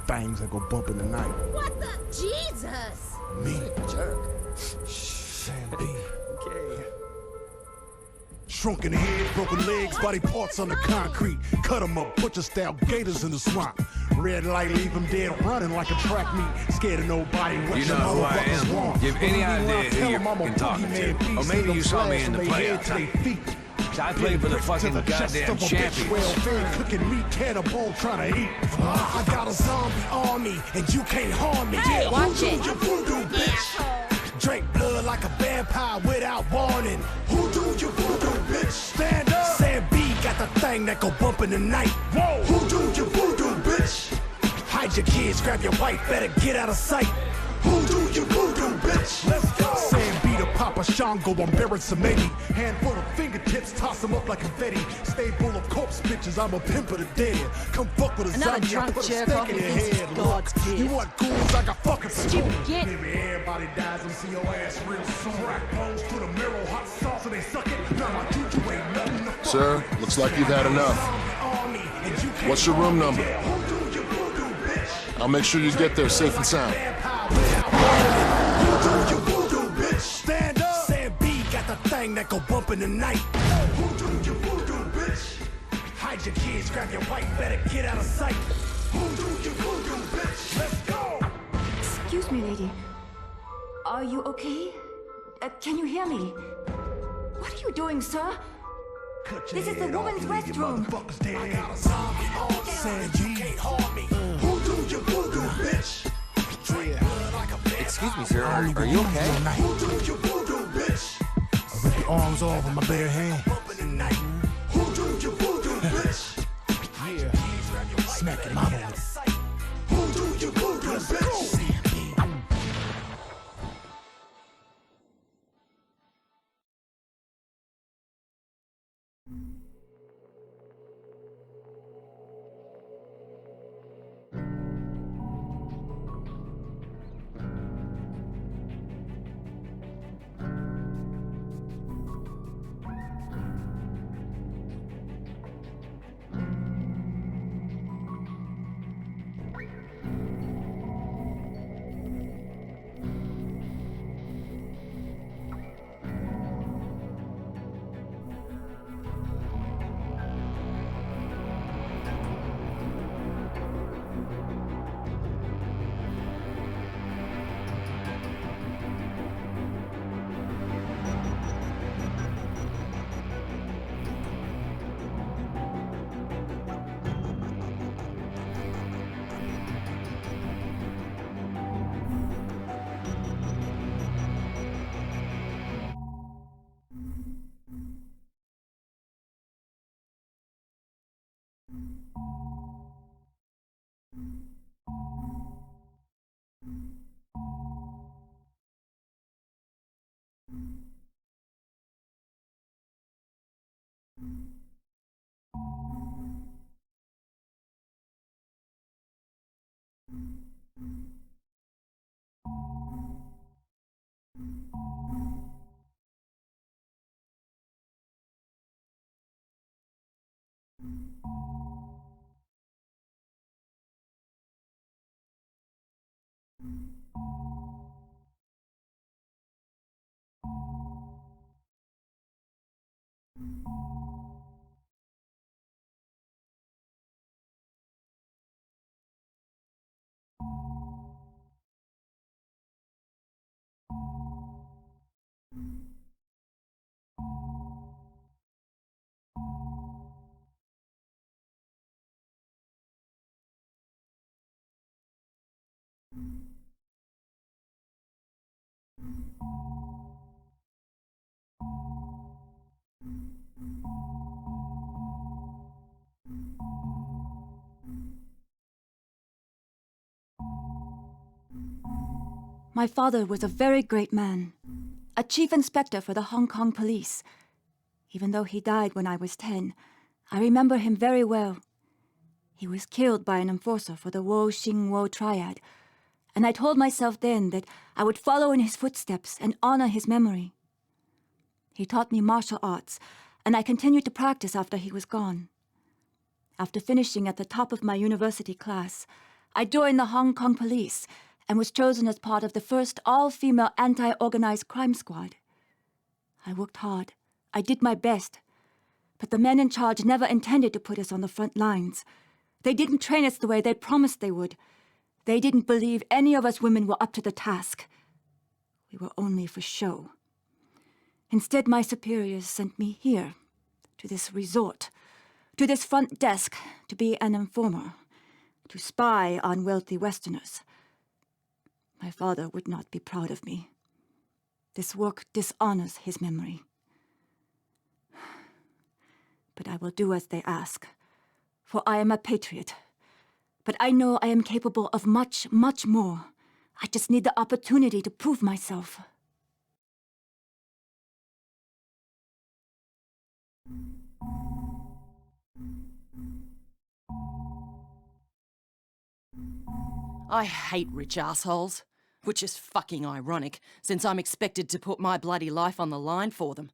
things that go bump in the night. What the? Jesus! Me? Jerk. Sam B. Okay. Shrunken head, broken legs, body parts on the concrete. Cut 'em up, butcher style gators in the swamp. Red light, leave 'em dead, running like a track meet. Scared of nobody. You know who I am? Do you have any idea who you're fucking talking to? Or maybe you saw me in the playoffs. I played for the fucking goddamn champions. Cooking meat, cannibal trying to eat. I got a zombie army, and you can't harm me. Hey, Yeah, watch it. You voodoo, bitch. Drink blood like a vampire without warning. Who do you voodoo, bitch? Stand up. Sam B got the thing that go bump in the night. Whoa. Who do you voodoo, bitch? Hide your kids, grab your wife, better get out of sight. Who do you voodoo, bitch? Let's go. Sam B to Papa Shango, I'm buried some 80. Handful of fingertips, toss them up like confetti. Stay full of corpse bitches, I'm a pimp of the dead. Come fuck with a Another zombie, I drunk put a jerk stick off in your against head. God's Look, kid. you want ghouls, I got fucking Stupid git. Maybe everybody dies and see your ass real soon. Crack bones to the mirror, hot sauce and they suck it. Now my juju ain't nothing to fuck. Sir, looks like you've had enough. What's your room number? I'll make sure you get there safe and sound. Stand up. Sam B got the thing that go bump in the night. Who do you voodoo, bitch? Hide your kids, grab your wife, better get out of sight. Who do you voodoo, bitch? Let's go. Excuse me, lady. Are you okay? Can you hear me? What are you doing, sir? This is the woman's restroom. I got a zombie on Sam B can't harm me. Who do you voodoo, bitch? Excuse me, sir. Are you okay? Who do you voodoo, bitch? I rip your arms off with my bare hand. Who do you voodoo, bitch? Yeah. Smack it, mama. Who do you voodoo, bitch? My father was a very great man, a chief inspector for the Hong Kong police. Even though he died when I was 10, I remember him very well. He was killed by an enforcer for the Wo Xing Wo triad, and I told myself then that I would follow in his footsteps and honor his memory. He taught me martial arts, and I continued to practice after he was gone. After finishing at the top of my university class, I joined the Hong Kong police and was chosen as part of the first all-female anti-organized crime squad. I worked hard. I did my best. But the men in charge never intended to put us on the front lines. They didn't train us the way they promised they would. They didn't believe any of us women were up to the task. We were only for show. Instead, my superiors sent me here, to this resort, to this front desk, to be an informer, to spy on wealthy Westerners. My father would not be proud of me. This work dishonors his memory. But I will do as they ask, for I am a patriot. But I know I am capable of much, much more. I just need the opportunity to prove myself. I hate rich assholes, which is fucking ironic, since I'm expected to put my bloody life on the line for them.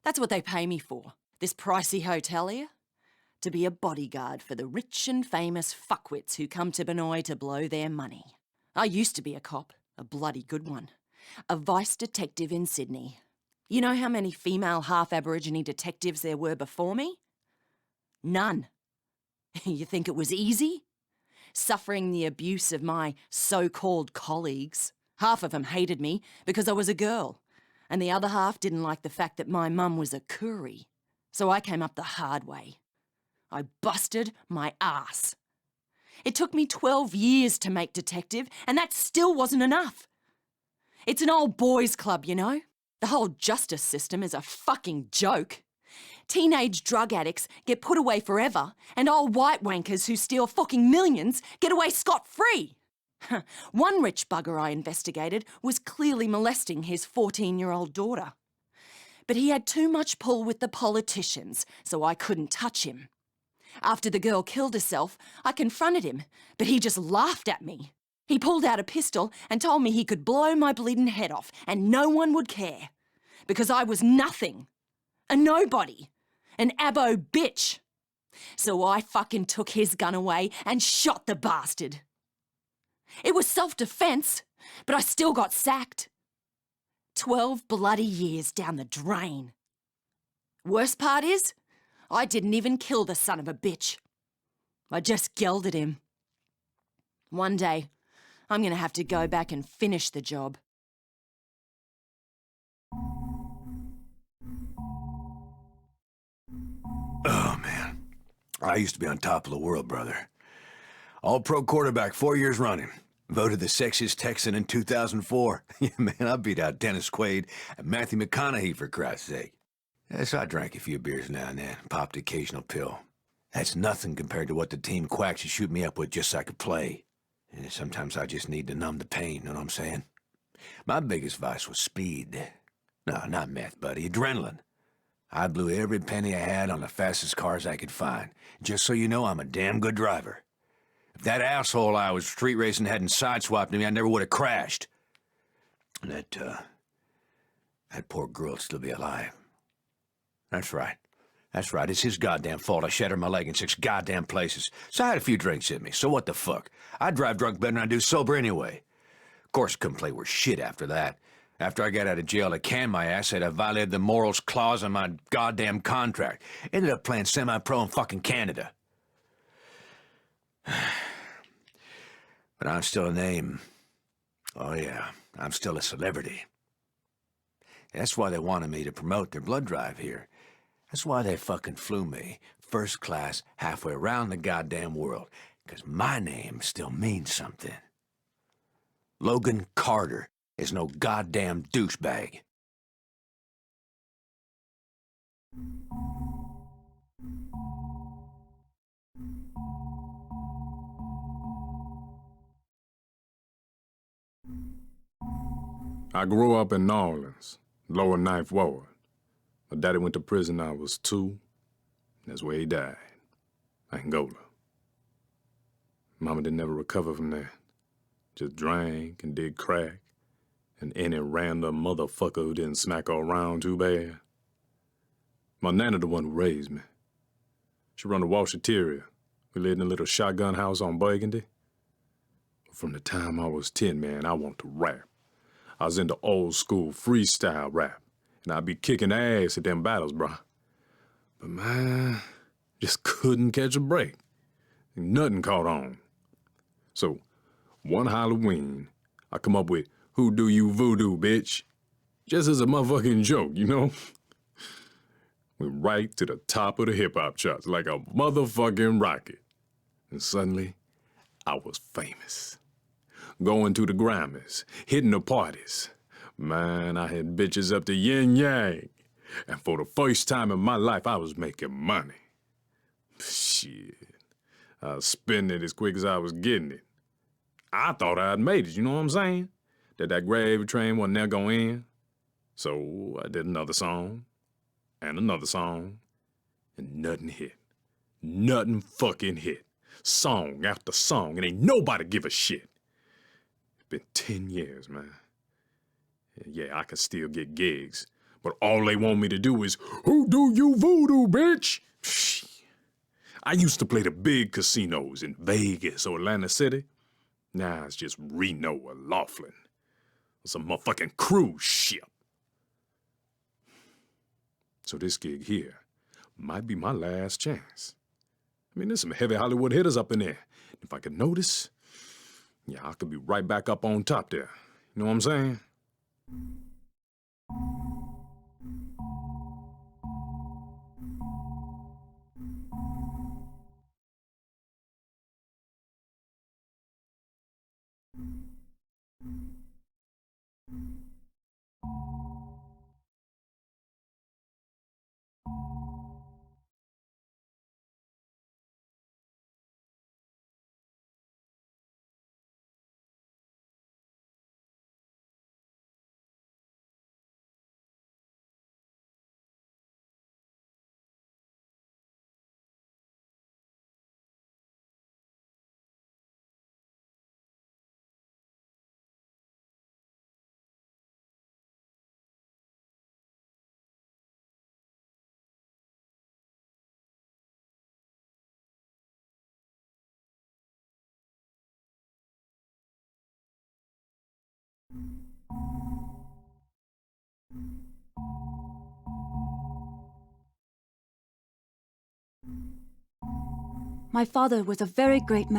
That's what they pay me for, this pricey hotel here. To be a bodyguard for the rich and famous fuckwits who come to Banoi to blow their money. I used to be a cop, a bloody good one. A vice detective in Sydney. You know how many female half-Aborigine detectives there were before me? None. You think it was easy? Suffering the abuse of my so-called colleagues. Half of them hated me because I was a girl, and the other half didn't like the fact that my mum was a Koori. So I came up the hard way. I busted my ass. It took me 12 years to make detective, and that still wasn't enough. It's an old boys' club, you know? The whole justice system is a fucking joke. Teenage drug addicts get put away forever, and old white wankers who steal fucking millions get away scot-free. One rich bugger I investigated was clearly molesting his 14-year-old daughter. But he had too much pull with the politicians, so I couldn't touch him. After the girl killed herself, I confronted him, but he just laughed at me. He pulled out a pistol and told me he could blow my bleeding head off and no one would care. Because I was nothing. A nobody. An abo bitch. So I fucking took his gun away and shot the bastard. It was self-defense, but I still got sacked. 12 bloody years down the drain. Worst part is, I didn't even kill the son of a bitch. I just gelded him. One day, I'm gonna have to go back and finish the job. Oh, man. I used to be on top of the world, brother. All-pro quarterback 4 years running. Voted the sexiest Texan in 2004. Yeah, man, I beat out Dennis Quaid and Matthew McConaughey, for Christ's sake. Yes, I drank a few beers now and then, popped the occasional pill. That's nothing compared to what the team quacks should shoot me up with just so I could play. And sometimes I just need to numb the pain, know what I'm saying? My biggest vice was speed. No, not meth, buddy, adrenaline. I blew every penny I had on the fastest cars I could find. Just so you know, I'm a damn good driver. If that asshole I was street racing hadn't sideswiped me, I never would have crashed. And that poor girl would still be alive. That's right. That's right. It's his goddamn fault I shattered my leg in 6 goddamn places. So I had a few drinks in me. So what the fuck? I drive drunk better than I do sober anyway. Of course, couldn't play worth shit after that. After I got out of jail, they canned my ass, said I violated the morals clause in my goddamn contract. Ended up playing semi-pro in fucking Canada. But I'm still a name. Oh yeah, I'm still a celebrity. That's why they wanted me to promote their blood drive here. That's why they fucking flew me, first class, halfway around the goddamn world. 'Cause my name still means something. Logan Carter is no goddamn douchebag. I grew up in New Orleans, lower 9th Ward. My daddy went to prison when I was 2. That's where he died, Angola. Mama didn't never recover from that. Just drank and did crack, and any random motherfucker who didn't smack her around too bad. My nana the one who raised me. She run a washateria. We lived in a little shotgun house on Burgundy. From the time I was 10, man, I wanted to rap. I was into old school freestyle rap, and I'd be kicking ass at them battles, bro. But man, just couldn't catch a break. Nothing caught on. So, one Halloween, I come up with, "Who do you voodoo, bitch?" Just as a motherfucking joke, you know? Went right to the top of the hip-hop charts like a motherfucking rocket. And suddenly, I was famous. Going to the Grammys, hitting the parties. Man, I had bitches up to yin yang. And for the first time in my life, I was making money. Shit. I was spending it as quick as I was getting it. I thought I'd made it, you know what I'm saying? That gravy train wasn't never gonna end. So I did another song, and another song, and nothing hit. Nothing fucking hit. Song after song, and ain't nobody give a shit. It's been 10 years, man. Yeah, I can still get gigs, but all they want me to do is, "Who do you voodoo, bitch?" I used to play the big casinos in Vegas or Atlantic City. Now it's just Reno or Laughlin. It's a motherfucking cruise ship. So this gig here might be my last chance. I mean, there's some heavy Hollywood hitters up in there. If I could notice, yeah, I could be right back up on top there. You know what I'm saying? My father was a very great man.